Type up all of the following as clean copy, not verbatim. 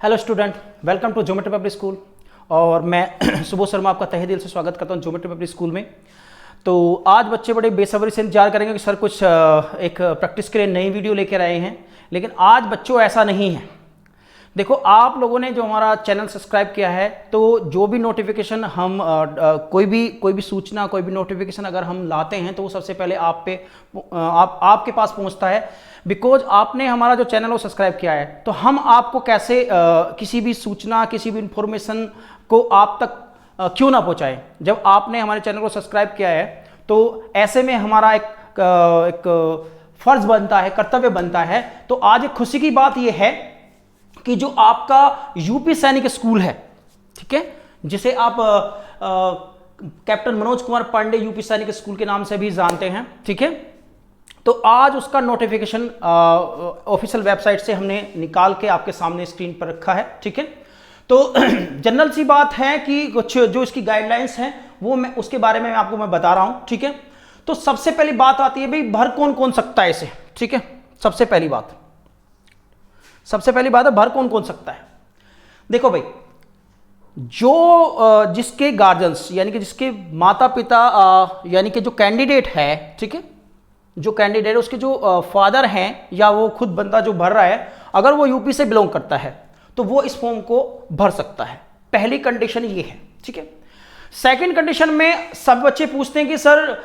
Hello student, welcome to geometry public school. और मैं सुबोध शर्मा आपका तहे दिल से स्वागत करता हूं ज्योमेट्री पब्लिक स्कूल में। तो आज बच्चे बड़े बेसब्री से इंतजार करेंगे कि सर कुछ एक प्रैक्टिस के लिए नई वीडियो लेकर आए हैं, लेकिन आज बच्चों ऐसा नहीं है। देखो, आप लोगों ने जो हमारा चैनल सब्सक्राइब किया है, तो जो भी नोटिफिकेशन हम कोई भी सूचना, कोई भी नोटिफिकेशन अगर हम लाते हैं तो वो सबसे पहले आपके पास पहुंचता है। बिकॉज आपने हमारा जो चैनल वो सब्सक्राइब किया है, तो हम आपको कैसे किसी भी सूचना, किसी भी इंफॉर्मेशन को आप तक क्यों ना पहुंचाएं। जब आपने हमारे चैनल को सब्सक्राइब किया है तो ऐसे में हमारा एक फर्ज बनता है, कर्तव्य बनता है। तो आज एक खुशी की बात यह है कि जो आपका यूपी सैनिक स्कूल है, ठीक है, जिसे आप कैप्टन मनोज कुमार पांडे यूपी सैनिक स्कूल के नाम से भी जानते हैं, ठीक है, तो आज उसका नोटिफिकेशन ऑफिशियल वेबसाइट से हमने निकाल के आपके सामने स्क्रीन पर रखा है, ठीक है। तो जनरल सी बात है कि कुछ जो इसकी गाइडलाइंस हैं वो मैं उसके बारे में आपको मैं बता रहा हूं, ठीक है। तो सबसे पहली बात आती है भाई, भर कौन कौन सकता है इसे, ठीक है। सबसे पहली बात है, भर कौन कौन सकता है। देखो भाई, जो जिसके गार्जियंस यानी कि जिसके माता पिता यानी कि जो कैंडिडेट है, ठीक है, जो कैंडिडेट है उसके जो फादर हैं या वो खुद बंदा जो भर रहा है, अगर वो यूपी से बिलोंग करता है तो वो इस फॉर्म को भर सकता है। पहली कंडीशन ये है, ठीक है। सेकंड कंडीशन में सब बच्चे पूछते हैं कि सर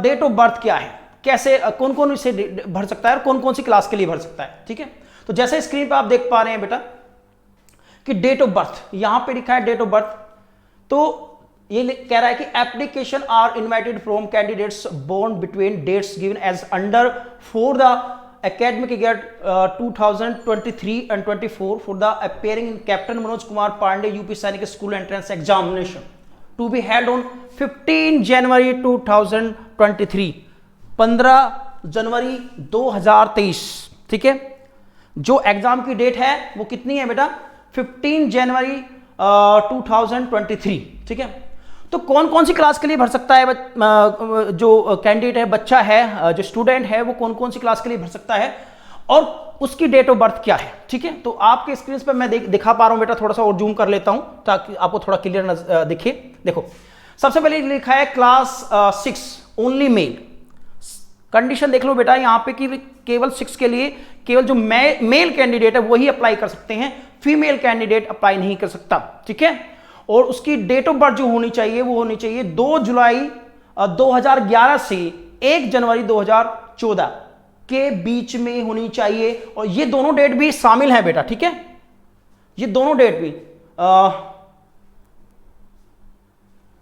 डेट ऑफ बर्थ क्या है, कैसे कौन कौन इसे भर सकता है और कौन कौन सी क्लास के लिए भर सकता है, ठीक है। तो जैसे स्क्रीन पर आप देख पा रहे हैं बेटा कि डेट ऑफ बर्थ यहां पे लिखा है, डेट ऑफ बर्थ। तो ये कह रहा है कि application are invited from candidates born between dates given age under for the academic year 2023 and 24 for the appearing in Captain Manoj Kumar Pandey UP Sainik School entrance examination to be held on 15 January 2023, 15 January 2023, ठीक है। जो exam की date है वो कितनी है बेटा, 15 January 2023, ठीक है। तो कौन कौन सी क्लास के लिए भर सकता है जो कैंडिडेट है, बच्चा है, जो स्टूडेंट है, वो कौन कौन सी क्लास के लिए भर सकता है और उसकी डेट ऑफ बर्थ क्या है, ठीक है। तो आपके स्क्रीन पर मैं दिखा पा रहा हूं बेटा, थोड़ा सा और जूम कर लेता हूं ताकि आपको थोड़ा क्लियर दिखे। देखो, सबसे पहले लिखा है क्लास 6 ओनली मेल। कंडीशन देख लो बेटा यहां पे कि केवल 6 के लिए केवल जो मेल कैंडिडेट है वही अप्लाई कर सकते हैं, फीमेल कैंडिडेट अप्लाई नहीं कर सकता, ठीक है। और उसकी डेट ऑफ बर्थ जो होनी चाहिए वो होनी चाहिए 2 जुलाई 2011 से 1 जनवरी 2014 के बीच में होनी चाहिए। और ये दोनों डेट भी शामिल है बेटा, ठीक है, ये दोनों डेट भी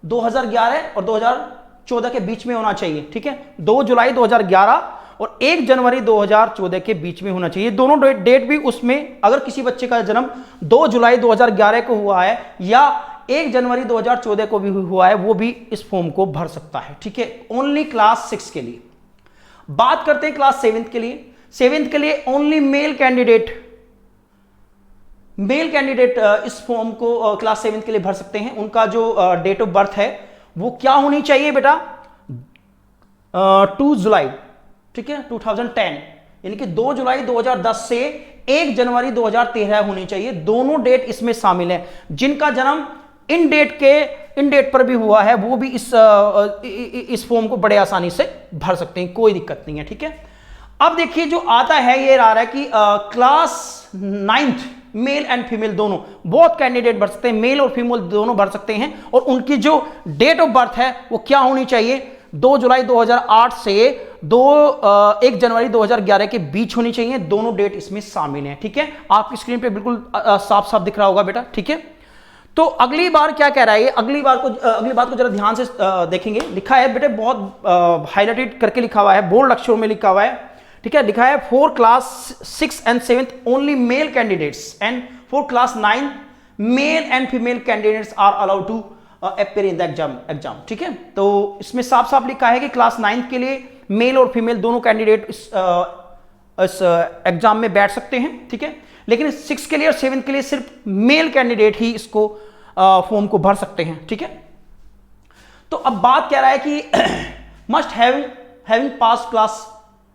2011 और 2014 के बीच में होना चाहिए, ठीक है। 2 जुलाई 2011 और 1 जनवरी 2014 के बीच में होना चाहिए। दोनों डेट भी उसमें, अगर किसी बच्चे का जन्म 2 जुलाई 2011 को हुआ है या 1 जनवरी 2014 को भी हुआ है, वो भी इस फॉर्म को भर सकता है, ठीक है। ओनली क्लास 6 के लिए। बात करते हैं क्लास 7 के लिए। 7 के लिए ओनली मेल कैंडिडेट इस फॉर्म को क्लास 7 के लिए भर सकते हैं। उनका जो डेट ऑफ बर्थ है वो क्या होनी चाहिए बेटा, 2 जुलाई, ठीक है, 2010, यानी कि 2 जुलाई 2010 से 1 जनवरी 2013 होनी चाहिए। दोनों डेट इसमें शामिल है। जिनका जन्म इन डेट पर भी हुआ है वो भी इस फॉर्म को बड़े आसानी से भर सकते हैं, कोई दिक्कत नहीं है, ठीक है। अब देखिए जो आता है, ये आ रहा है कि class 9th mail and female दोनों, बहुत कैंडिडेट भर सकते हैं, मेल और फीमेल दोनों भर सकते हैं। और उनकी जो डेट ऑफ बर्थ है वो क्या होनी चाहिए, 2 जुलाई 2008 से 1 जनवरी 2011 के बीच होनी चाहिए। दोनों डेट इसमें शामिल हैं, ठीक है। आपकी स्क्रीन पे बिल्कुल साफ साफ दिख रहा होगा बेटा, ठीक है। तो अगली बार क्या कह रहा है, अगली बात को जरा ध्यान से देखेंगे। लिखा है बेटे, बहुत हाईलाइटेड करके लिखा हुआ है, बोल्ड अक्षरों में लिखा हुआ है, ठीक है। लिखा है for class 6 and 7 only male candidates and for class 9 male and female candidates are allowed to appear in the exam, ठीक है। तो इसमें साफ साफ लिखा है कि क्लास 9 के लिए मेल और फीमेल दोनों कैंडिडेट इस एग्जाम में बैठ सकते हैं, ठीक है। लेकिन 6 के लिए और 7 के लिए सिर्फ मेल कैंडिडेट ही इसको फॉर्म को भर सकते हैं, ठीक है। तो अब बात क्या रहा है कि must having pass class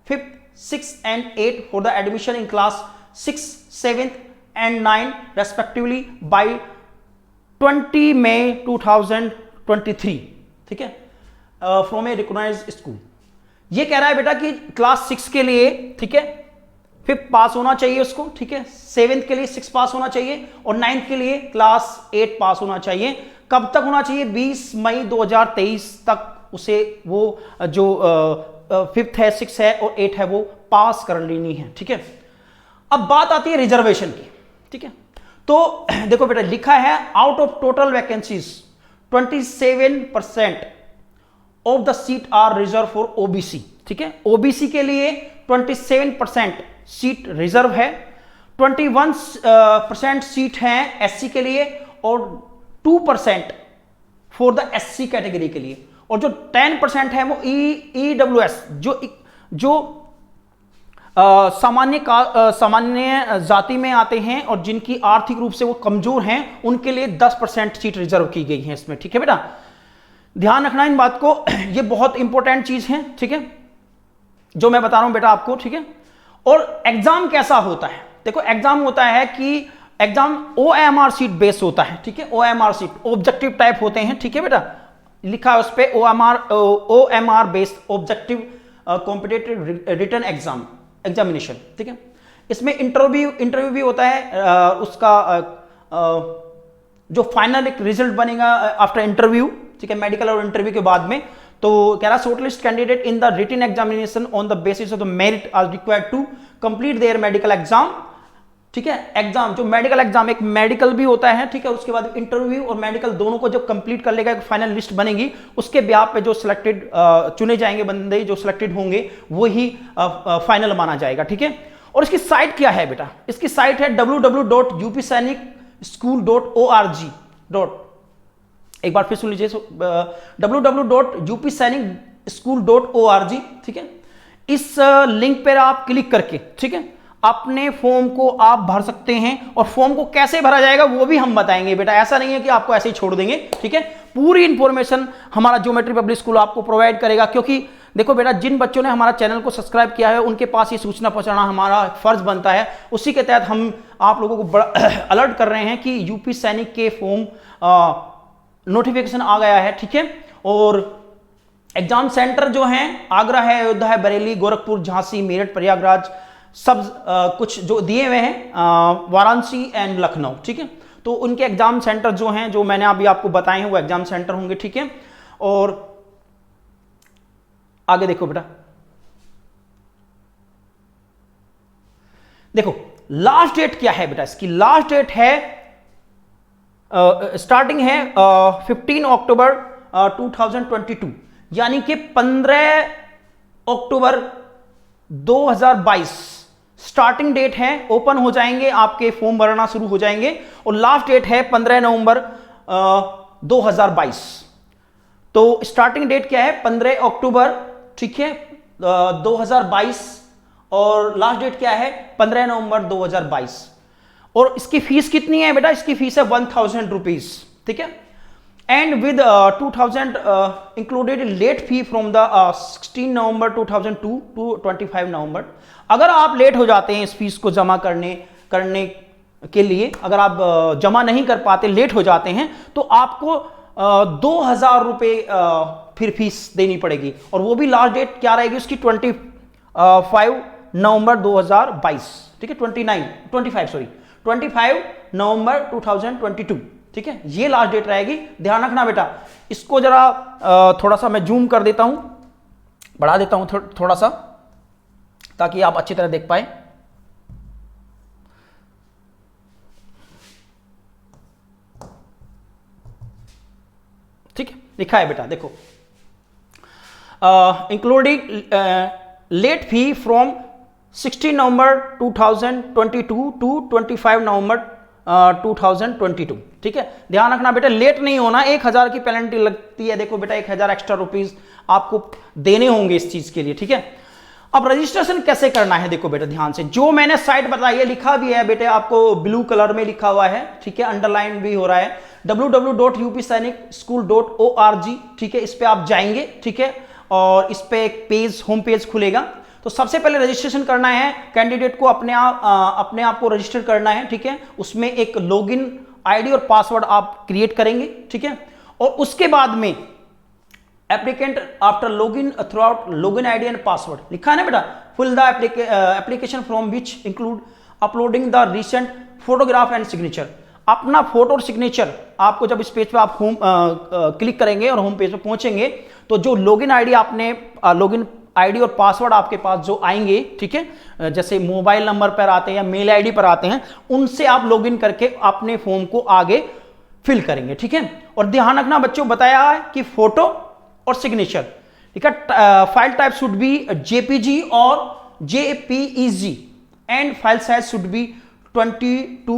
5th 6th and 8th for the admission in class 6th 7th and 9 respectively by 20 May 2023, ठीक है, फ्रॉम ए रिकॉग्नाइज्ड स्कूल। ये कह रहा है बेटा कि क्लास 6 के लिए, ठीक है, 5th पास होना चाहिए उसको, ठीक है, 7th के लिए 6 पास होना चाहिए और 9th के लिए क्लास 8 पास होना चाहिए। कब तक होना चाहिए? 20 मई 2023 तक उसे वो जो 5th है, 6 है और 8 है वो पास कर लेनी है, ठीक है। अब बात आती है रिजर्वेशन की, ठीक है। तो देखो बेटा लिखा है out of total vacancies 27% of the seat are reserve for OBC, ठीक है। ओबीसी के लिए 27% सीट रिजर्व है, 21% सीट है एससी के लिए और 2% फॉर द एससी कैटेगरी के लिए, और जो 10% है वो ईडब्ल्यूएस जो सामान्य जाति में आते हैं और जिनकी आर्थिक रूप से वो कमजोर हैं, उनके लिए 10% सीट रिजर्व की गई है इसमें, ठीक है बेटा। ध्यान रखना इन बात को, ये बहुत इंपॉर्टेंट चीज है, ठीक है, जो मैं बता रहा हूं बेटा आपको, ठीक है। और एग्जाम कैसा होता है? देखो एग्जाम होता है कि एग्जाम ओएमआर सीट बेस होता है, ठीक है, ओएमआर सीट ऑब्जेक्टिव टाइप होते हैं, ठीक है बेटा, लिखा है उस पे OMR based objective competitive written examination, ठीक है। इसमें इंटरव्यू भी होता है, उसका जो फाइनल एक रिजल्ट बनेगा आफ्टर इंटरव्यू, ठीक है, मेडिकल और इंटरव्यू के बाद में। तो कह रहा shortlist candidate in the written examination on the basis of the merit are required to complete their medical exam, ठीक है। एग्जाम जो मेडिकल एग्जाम, एक मेडिकल भी होता है, ठीक है, उसके बाद इंटरव्यू और मेडिकल दोनों को जब कंप्लीट कर लेगा, एक फाइनल लिस्ट बनेगी, उसके ब्याह पे जो सिलेक्टेड चुने जाएंगे बंदे, जो सिलेक्टेड होंगे वही फाइनल माना जाएगा, ठीक है। और इसकी साइट क्या है बेटा? इसकी साइट है www.upsainik.school.org. एक बार फिर सुन लीजिए, www.upsainik.school.org, ठीक है। इस लिंक पर आप क्लिक करके, ठीक है, अपने फॉर्म को आप भर सकते हैं। और फॉर्म को कैसे भरा जाएगा वो भी हम बताएंगे बेटा, ऐसा नहीं है कि आपको ऐसे ही छोड़ देंगे, ठीक है। पूरी इंफॉर्मेशन हमारा ज्योमेट्री पब्लिक स्कूल आपको प्रोवाइड करेगा, क्योंकि देखो बेटा जिन बच्चों ने हमारा चैनल को सब्सक्राइब किया है उनके पास ये सूचना पहुंचाना हमारा फर्ज बनता है। उसी के तहत हम आप लोगों को बड़ा अलर्ट कर रहे हैं कि यूपी सैनिक के फॉर्म नोटिफिकेशन आ गया है, ठीक है। और एग्जाम सेंटर जो हैं आगरा है, अयोध्या है, बरेली, गोरखपुर, झांसी, मेरठ, प्रयागराज, सब कुछ जो दिए हुए हैं, वाराणसी एंड लखनऊ, ठीक है। तो उनके एग्जाम सेंटर जो हैं, जो मैंने अभी आपको बताए हैं, वो एग्जाम सेंटर होंगे, ठीक है। और आगे देखो बेटा, देखो लास्ट डेट क्या है बेटा? इसकी लास्ट डेट है स्टार्टिंग है 15 अक्टूबर 2022, यानी कि 15 अक्टूबर 2022 स्टार्टिंग डेट है। ओपन हो जाएंगे, आपके फॉर्म भरना शुरू हो जाएंगे, और लास्ट डेट है 15 नवंबर 2022। तो स्टार्टिंग डेट क्या है? 15 अक्टूबर, ठीक है, 2022, और लास्ट डेट क्या है? 15 नवंबर 2022। और इसकी फीस कितनी है बेटा? इसकी फीस है 1000 रुपीज, ठीक है। And with 2000 included late fee from the 16 November 2002 to 25 November. अगर आप लेट हो जाते हैं इस फीस को जमा करने के लिए, अगर आप जमा नहीं कर पाते, लेट हो जाते हैं, तो आपको 2000 रुपये फिर फीस देनी पड़ेगी। और वो भी लास्ट डेट क्या रहेगी उसकी? 25 नवंबर 2022, ठीक है, 25 नवंबर 2022, ठीक है, ये लास्ट डेट रहेगी। ध्यान रखना बेटा। इसको जरा थोड़ा सा मैं जूम कर देता हूं, बढ़ा देता हूं थोड़ा सा, ताकि आप अच्छी तरह देख पाए। ठीक है, लिखा है बेटा, देखो including late fee from 16 November 2022 to 25 November 2022, ठीक है। ध्यान रखना बेटा, लेट नहीं होना, 1000 की पेनल्टी लगती है। देखो बेटा 1000 एक्स्ट्रा रुपीज आपको देने होंगे इस चीज के लिए, ठीक है। अब रजिस्ट्रेशन कैसे करना है? देखो बेटा ध्यान से, जो मैंने साइट बताई है, लिखा भी है बेटे, आपको ब्लू कलर में लिखा हुआ है, ठीक है, अंडरलाइन भी हो रहा है, www.upsainik.school.org, ठीक है। इस पे आप जाएंगे, ठीक है, और इस पे एक पेज, होम पेज खुलेगा। तो सबसे पहले रजिस्ट्रेशन करना है कैंडिडेट को, अपने आप को रजिस्टर करना है, ठीक है। उसमें एक लॉगिन आईडी और पासवर्ड आप क्रिएट करेंगे, ठीक है। और उसके बाद में applicant after login through out login ID and password लिखा है ना बेटा, fill the application from which include uploading the recent photograph and signature. अपना फोटो और सिग्नेचर आपको जब इस पेज पे आप होम क्लिक करेंगे और होम पेज पे पहुंचेंगे तो जो लॉगिन आईडी आपने लॉगिन आईडी और पासवर्ड आपके पास जो आएंगे, ठीक है, जैसे मोबाइल नंबर पर आते हैं या मेल आईडी पर आते हैं, उनसे आप लॉगिन करके अपने फॉर्म को आगे फिल करेंगे, ठीक है। और ध्यान रखना बच्चों, बताया है कि फोटो और सिग्नेचर, ठीक है, file type should be JPG और JPEG and file size should be 20 to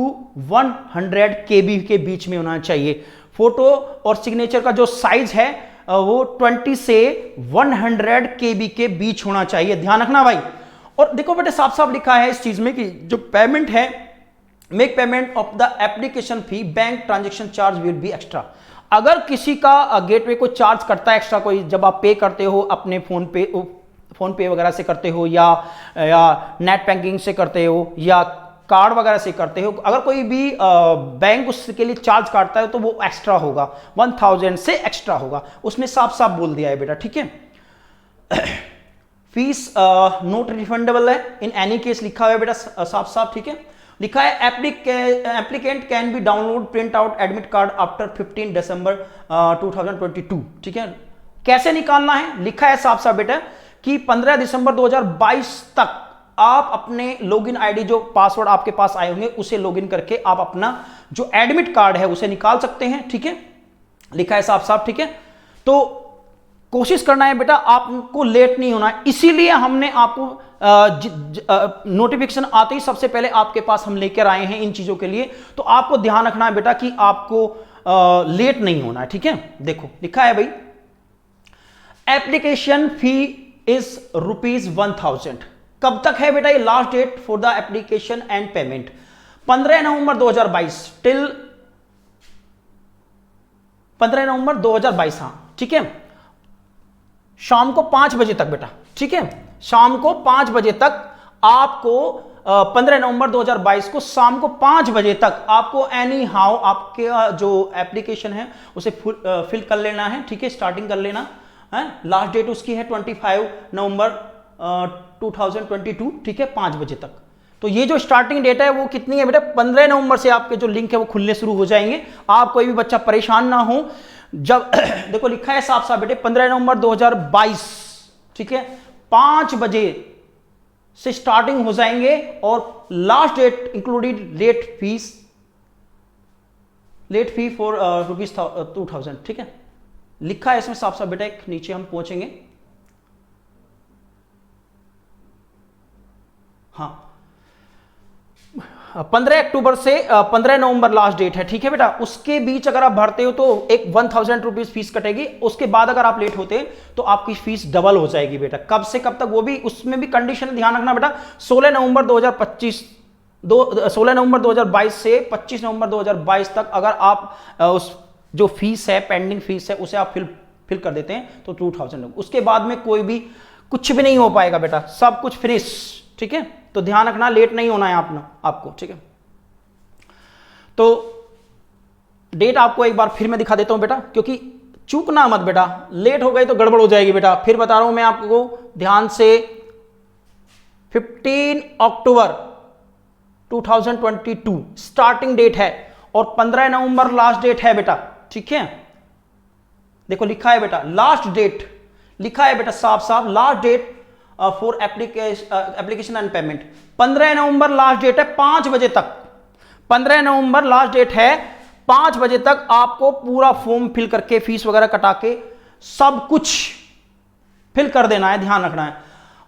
100 KB के बीच में होना चाहिए। फोटो और सिग्नेचर का जो साइज है वो 20 से 100 KB के बीच होना चाहिए, ध्यान रखना भाई। और देखो बेटे साफ साफ लिखा है इस चीज में कि जो पेमेंट है, make payment of the application fee, bank transaction charge will be extra. अगर किसी का गेटवे को चार्ज करता है एक्स्ट्रा कोई, जब आप पे करते हो अपने फोन पे वगैरह से करते हो या नेट बैंकिंग से करते हो या कार्ड वगैरह से करते हो, अगर कोई भी बैंक उसके लिए चार्ज काटता है तो वो एक्स्ट्रा होगा, 1000 से एक्स्ट्रा होगा। उसने साफ साफ बोल दिया है बेटा, ठीक है। फीस नॉट रिफंडेबल है इन एनी केस, लिखा हुआ है बेटा साफ साफ, ठीक है। लिखा है applicant can be download print out admit card after 15 दिसंबर 2022, ठीक है। कैसे निकालना है, लिखा है साफ साफ बेटा कि 15 दिसंबर 2022 तक आप अपने लॉगिन आईडी, जो पासवर्ड आपके पास आए होंगे, उसे लॉगिन करके आप अपना जो एडमिट कार्ड है उसे निकाल सकते हैं, ठीक है। लिखा है साफ साफ, ठीक है। तो कोशिश करना है बेटा, आपको लेट नहीं होना है, इसीलिए हमने आपको नोटिफिकेशन आते ही सबसे पहले आपके पास हम लेकर आए हैं इन चीजों के लिए। तो आपको ध्यान रखना है बेटा कि आपको लेट नहीं होना है, ठीक है। देखो लिखा है भाई, एप्लीकेशन फी इज ₹1000। कब तक है बेटा ये last date for the application and payment? 15 November 2022 till 15 November 2022, हाँ ठीक है, शाम को 5 बजे तक बेटा, ठीक है। शाम को 5 बजे तक आपको 15 नवंबर 2022 को शाम को 5 बजे तक आपको एनी हाउ आपके जो एप्लीकेशन है उसे फिल कर लेना है, ठीक है, स्टार्टिंग कर लेना है। लास्ट डेट उसकी है 25 नवंबर 2022, ठीक है, 5 बजे तक। तो ये जो स्टार्टिंग डेट है वो कितनी है बेटा? 15 नवंबर से आपके जो लिंक है वो खुलने शुरू हो जाएंगे। आप कोई भी बच्चा परेशान ना हो, जब देखो लिखा है साफ साफ बेटे 15 नवंबर 2022, ठीक है, 5 बजे से स्टार्टिंग हो जाएंगे और last date included late fee for ₹2000, ठीक है, लिखा है इसमें साफ साफ बेटा। एक नीचे हम पहुंचेंगे, हाँ 15 अक्टूबर से 15 नवंबर लास्ट डेट है, ठीक है बेटा। उसके बीच अगर आप भरते हो तो एक 1000 रुपीज फीस कटेगी। उसके बाद अगर आप लेट होते तो आपकी फीस डबल हो जाएगी बेटा। कब से कब तक, वो भी उसमें भी कंडीशन ध्यान रखना बेटा। 16 नवंबर 2022 से 25 नवंबर 2022 तक अगर आप उस जो फीस है, पेंडिंग फीस है, उसे आप फिल कर देते हैं तो 2000। उसके बाद में कोई भी कुछ भी नहीं हो पाएगा बेटा, सब कुछ फिनिश, ठीक है। तो ध्यान रखना, लेट नहीं होना है आपको, ठीक है। तो डेट आपको एक बार फिर मैं दिखा देता हूं बेटा, क्योंकि चूकना मत बेटा, लेट हो गई तो गड़बड़ हो जाएगी बेटा। फिर बता रहा हूं मैं आपको ध्यान से, 15 अक्टूबर 2022 स्टार्टिंग डेट है और 15 नवंबर लास्ट डेट है बेटा, ठीक है। देखो लिखा है बेटा लास्ट डेट, लिखा है बेटा साफ साफ, last date for application and payment 15 November last date है 5 बजे तक। 15 नवंबर लास्ट डेट है, 5 बजे तक आपको पूरा फॉर्म फिल करके फीस वगैरह कटा के सब कुछ फिल कर देना है, ध्यान रखना है।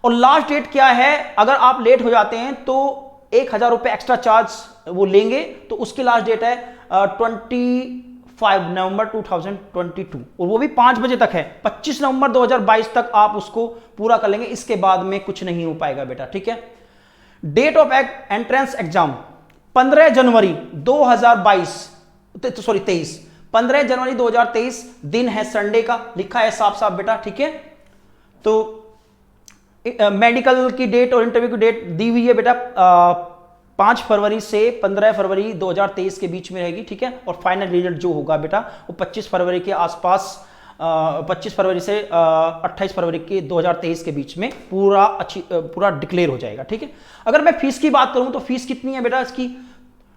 और लास्ट डेट क्या है, अगर आप लेट हो जाते हैं तो 1000 रुपये एक्स्ट्रा चार्ज वो लेंगे। तो उसकी लास्ट डेट है 25 नवंबर 2022 और वो भी 5 बजे तक है। 25 नवंबर 2022 तक आप उसको पूरा कर लेंगे, इसके बाद में कुछ नहीं हो पाएगा बेटा, ठीक है। Date of entrance exam 15 January 2022 sorry 23, 15 January 2023 दिन है संडे का, लिखा है साफ साफ बेटा, ठीक है। तो मेडिकल की डेट और इंटरव्यू की डेट दी हुई है बेटा 5 फरवरी से 15 फरवरी 2023 के बीच में रहेगी, ठीक है। और फाइनल रिजल्ट जो होगा बेटा वो 25 फरवरी के आसपास 25 फरवरी से 28 फरवरी के 2023 के बीच में पूरा डिक्लेयर हो जाएगा, ठीक है। अगर मैं फीस की बात करूं तो फीस कितनी है बेटा इसकी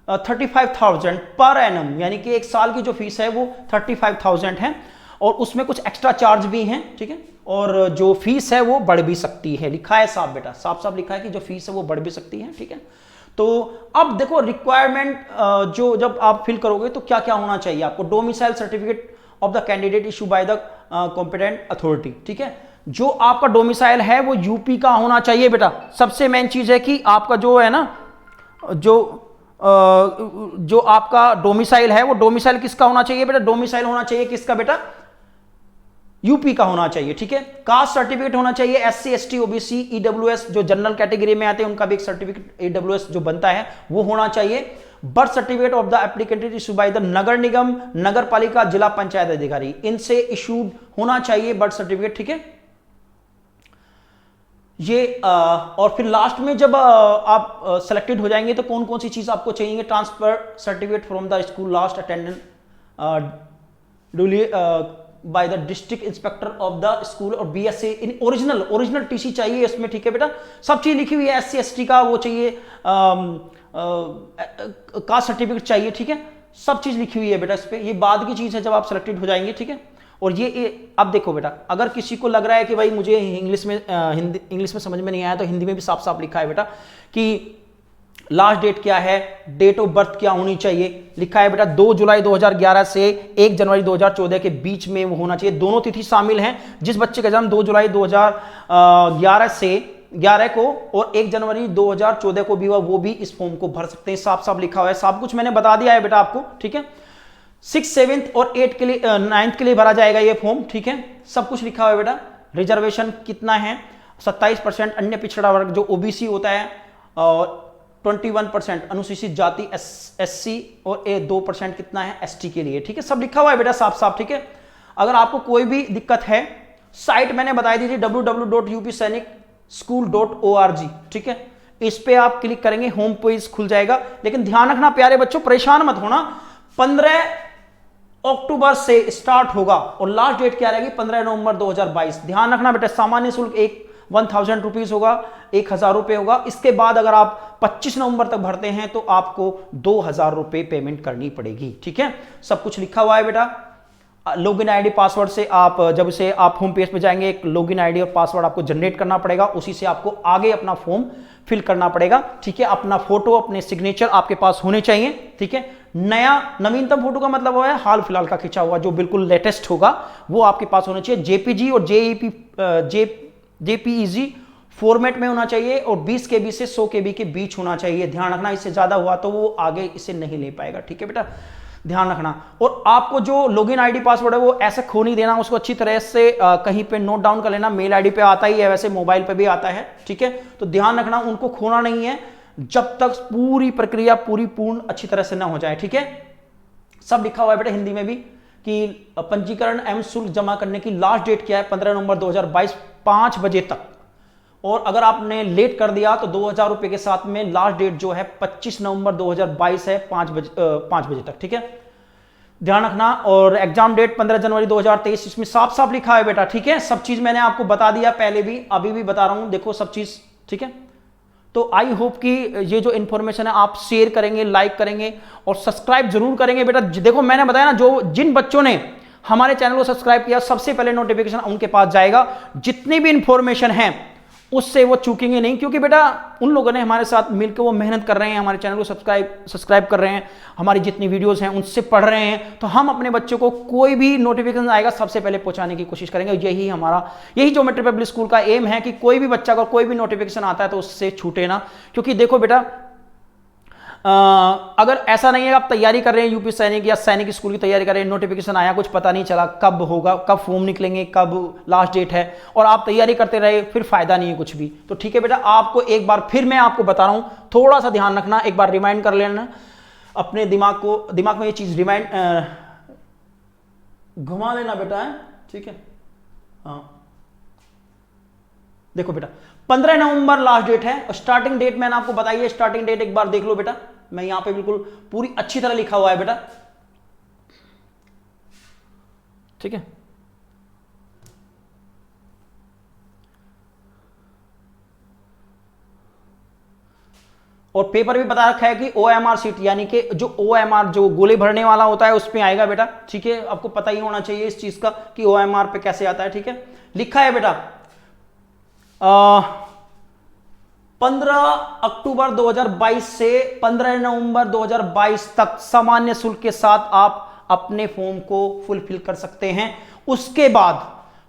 35,000 पर एनम, यानी कि एक साल की जो फीस है वो 35,000 है और उसमें कुछ एक्स्ट्रा चार्ज भी हैं, ठीक है। और जो फीस है वो बढ़ भी सकती है, लिखा है साफ बेटा, साफ साफ लिखा है कि जो फीस है वो बढ़ भी सकती है, ठीक है। तो अब देखो रिक्वायरमेंट जो जब आप फिल करोगे तो क्या क्या होना चाहिए आपको, domicile certificate of the candidate issue by the competent authority, ठीक है। जो आपका डोमिसाइल है वो यूपी का होना चाहिए बेटा। सबसे मेन चीज है कि आपका जो है ना जो आपका डोमिसाइल है वो डोमिसाइल किसका होना चाहिए बेटा, डोमिसाइल होना चाहिए किसका बेटा, यूपी का होना चाहिए, ठीक है। कास्ट सर्टिफिकेट होना चाहिए, एससी एसटी ओबीसी ईडब्ल्यूएस जो जनरल कैटेगरी में आते हैं उनका भी एक सर्टिफिकेट ईडब्ल्यूएस जो बनता है वो होना चाहिए। Birth certificate of the applicant issue by the Nagar Nigam, Nagar Palika, Zila panchayat अधिकारी, इनसे इशूड होना चाहिए बर्थ सर्टिफिकेट, ठीक है। ये और फिर लास्ट में जब आप सेलेक्टेड हो जाएंगे तो कौन कौन सी चीज आपको चाहिए, transfer certificate from the school last attendance duly by the district inspector of the school और बीएसए इन ओरिजिनल टीसी चाहिए इसमें, ठीक है बेटा। सब चीज लिखी हुई है, एससी एसटी का वो चाहिए, कास्ट सर्टिफिकेट चाहिए, ठीक है। सब चीज लिखी हुई है बेटा इस पे, ये बाद की चीज है जब आप सिलेक्टेड हो जाएंगे, ठीक है। और ये अब देखो बेटा, अगर किसी को लग रहा है कि भाई मुझे इंग्लिश में समझ में नहीं आया तो हिंदी में भी साफ साफ लिखा है बेटा कि लास्ट डेट क्या है, डेट ऑफ बर्थ क्या होनी चाहिए, लिखा है बेटा 2 जुलाई 2011 से 1 जनवरी 2014 के बीच में वो होना चाहिए। दोनों तिथि शामिल हैं, जिस बच्चे का जन्म 2 जुलाई 2011 से 11 को और 1 जनवरी 2014 को भी हुआ वो भी इस फॉर्म को भर सकते हैं, साफ साफ लिखा हुआ है, सब कुछ मैंने बता दिया है बेटा आपको, ठीक है। 6, 7 और 8 के लिए 9th के लिए भरा जाएगा ये फॉर्म, ठीक है। सब कुछ लिखा हुआ है बेटा। रिजर्वेशन कितना है 27%, अन्य पिछड़ा वर्ग जो ओबीसी होता है और 21% अनुसूचित जाति एससी और 2% कितना है एसटी के लिए, ठीक है। सब लिखा हुआ है बेटा साफ साफ, ठीक है। अगर आपको कोई भी दिक्कत है, साइट मैंने बताई दी थी www.upsainikSchool.org, ठीक है। इस पे आप क्लिक करेंगे, होम पेज खुल जाएगा। लेकिन ध्यान रखना प्यारे बच्चों, परेशान मत होना, 15 अक्टूबर से स्टार्ट होगा और लास्ट डेट क्या रहेगी 15 नवंबर 2022। ध्यान रखना बेटा, सामान्य शुल्क 1000 रुपीज होगा, 1000 रुपए होगा। इसके बाद अगर आप 25 नवंबर तक भरते हैं तो आपको 2000 रुपए पेमेंट करनी पड़ेगी, ठीक है। सब कुछ लिखा हुआ है बेटा। लॉगिन आईडी पासवर्ड से आप जब से आप होम पेज पे जाएंगे एक लॉगिन आईडी और पासवर्ड आपको जनरेट करना पड़ेगा, उसी से आपको आगे अपना फॉर्म फिल करना पड़ेगा, ठीक है। अपना फोटो, अपने सिग्नेचर आपके पास होने चाहिए, ठीक है। नवीनतम फोटो का मतलब वो है हाल फिलहाल का खींचा हुआ जो बिल्कुल लेटेस्ट होगा वो आपके पास होना चाहिए। जेपीजी और जेपीईजी फॉर्मेट में होना चाहिए और 20 KB से 100 KB के बीच होना चाहिए। ध्यान रखना, इससे ज्यादा हुआ तो वो आगे इसे नहीं ले पाएगा, ठीक है बेटा, ध्यान रखना। और आपको जो लॉगिन आईडी पासवर्ड है वो ऐसे खो नहीं देना, उसको अच्छी तरह से कहीं पे नोट डाउन कर लेना। मेल आईडी पे आता ही है, वैसे मोबाइल पे भी आता है, ठीक है। तो ध्यान रखना, उनको खोना नहीं है जब तक पूरी प्रक्रिया पूर्ण अच्छी तरह से ना हो जाए, ठीक है। सब लिखा हुआ है बेटा हिंदी में भी कि पंजीकरण एवं शुल्क जमा करने की लास्ट डेट क्या है 15 नवंबर 2022 5 बजे तक। और अगर आपने लेट कर दिया तो 2000 रुपए के साथ में लास्ट डेट जो है 25 नवंबर 2022 है 5 बजे तक, ठीक है, ध्यान रखना। और एग्जाम डेट 15 जनवरी 2023 इसमें साफ साफ लिखा है बेटा, ठीक है। सब चीज मैंने आपको बता दिया पहले भी, अभी भी बता रहा हूं, देखो सब चीज, ठीक है। तो आई होप कि ये जो इन्फॉर्मेशन है आप शेयर करेंगे, लाइक करेंगे और सब्सक्राइब जरूर करेंगे बेटा। देखो मैंने बताया ना, जो जिन बच्चों ने हमारे चैनल को सब्सक्राइब किया सबसे पहले नोटिफिकेशन उनके पास जाएगा। जितनी भी इंफॉर्मेशन है उससे वो चूकेंगे नहीं, क्योंकि बेटा उन लोगों ने हमारे साथ मिलकर वो मेहनत कर रहे हैं, हमारे चैनल को सब्सक्राइब कर रहे हैं, हमारी जितनी वीडियोस हैं उनसे पढ़ रहे हैं। तो हम अपने बच्चों को कोई भी नोटिफिकेशन आएगा सबसे पहले पहुंचाने की कोशिश करेंगे। यही ज्योमेट्री पब्लिक स्कूल का एम है कि कोई भी बच्चा को कोई भी नोटिफिकेशन आता है तो उससे छूटे ना। क्योंकि देखो बेटा, अगर ऐसा नहीं है आप तैयारी कर रहे हैं यूपी सैनिक या सैनिक स्कूल की तैयारी कर रहे हैं, नोटिफिकेशन आया, कुछ पता नहीं चला कब होगा, कब फॉर्म निकलेंगे, कब लास्ट डेट है, और आप तैयारी करते रहे, फिर फायदा नहीं है कुछ भी। तो ठीक है बेटा, आपको एक बार फिर मैं आपको बता रहा हूं, थोड़ा सा ध्यान रखना, एक बार रिमाइंड कर लेना अपने दिमाग में ये चीज रिमाइंड घुमा लेना बेटा, है ठीक है। हाँ देखो बेटा, 15 नवंबर लास्ट डेट है। स्टार्टिंग डेट मैंने आपको बताई है, स्टार्टिंग डेट एक बार देख लो बेटा, मैं यहां पे बिल्कुल पूरी अच्छी तरह लिखा हुआ है बेटा, ठीक है। और पेपर भी बता रखा है कि OMR सीट, यानी कि जो OMR जो गोले भरने वाला होता है उस पे आएगा बेटा, ठीक है। आपको पता ही होना चाहिए इस चीज का कि OMR पे कैसे आता है, ठीक है। लिखा है बेटा 15 अक्टूबर 2022 से 15 नवंबर 2022 तक सामान्य शुल्क के साथ आप अपने फॉर्म को फुलफिल कर सकते हैं। उसके बाद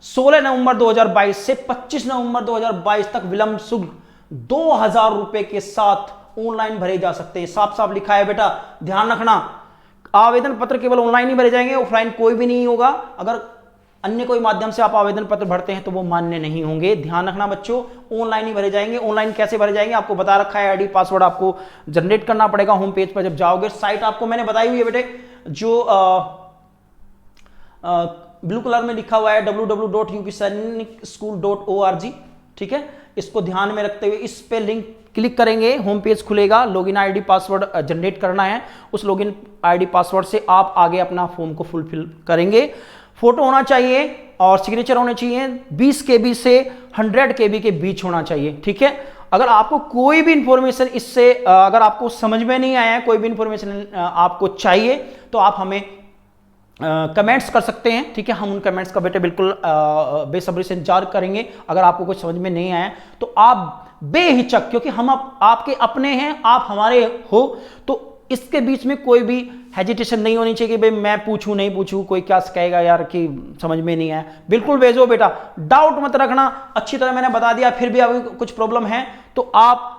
16 नवंबर 2022 से 25 नवंबर 2022 तक विलंब शुल्क 2000 रुपए के साथ ऑनलाइन भरे जा सकते हैं। साफ साफ लिखा है बेटा, ध्यान रखना, आवेदन पत्र केवल ऑनलाइन ही भरे जाएंगे, ऑफलाइन कोई भी नहीं होगा। अगर अन्य कोई माध्यम से आप आवेदन पत्र भरते हैं तो वो मान्य नहीं होंगे, ध्यान रखना बच्चों, ऑनलाइन ही भरे जाएंगे। ऑनलाइन कैसे भरे जाएंगे आपको बता रखा है, आईडी पासवर्ड आपको जनरेट करना पड़ेगा होम पेज पर जब जाओगे। साइट आपको मैंने बताई हुई है बेटे, जो ब्लू कलर में लिखा हुआ है www.upsainicschool.org, ठीक है। इसको ध्यान में रखते हुए इस पे लिंक क्लिक करेंगे, होम पेज खुलेगा, लॉगिन आईडी पासवर्ड जनरेट करना है, उस लॉगिन आईडी पासवर्ड से आप आगे अपना फॉर्म को फुलफिल करेंगे। फोटो होना चाहिए और सिग्नेचर होने चाहिए, 20 KB से 100 KB के बीच होना चाहिए, ठीक है। अगर आपको कोई भी इंफॉर्मेशन इससे अगर आपको समझ में नहीं आया है, कोई भी इंफॉर्मेशन आपको चाहिए तो आप हमें कमेंट्स कर सकते हैं, ठीक है। हम उन कमेंट्स का बेटे बिल्कुल बेसब्री से इंतजार करेंगे। अगर आपको कुछ समझ में नहीं आया तो आप बेहिचक, क्योंकि हम आपके अपने हैं, आप हमारे हो, तो इसके बीच में कोई भी हेजिटेशन नहीं होनी चाहिए कि भाई मैं पूछूं नहीं पूछूं, कोई क्या कहेगा यार कि समझ में नहीं आया। बिल्कुल भेजो बेटा, डाउट मत रखना, अच्छी तरह मैंने बता दिया। फिर भी अभी कुछ प्रॉब्लम है तो आप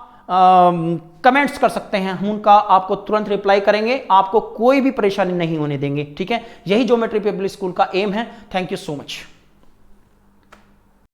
कमेंट्स कर सकते हैं, हम उनका आपको तुरंत रिप्लाई करेंगे, आपको कोई भी परेशानी नहीं होने देंगे, ठीक है। यही ज्योमेट्री पब्लिक स्कूल का एम है। Thank you so much.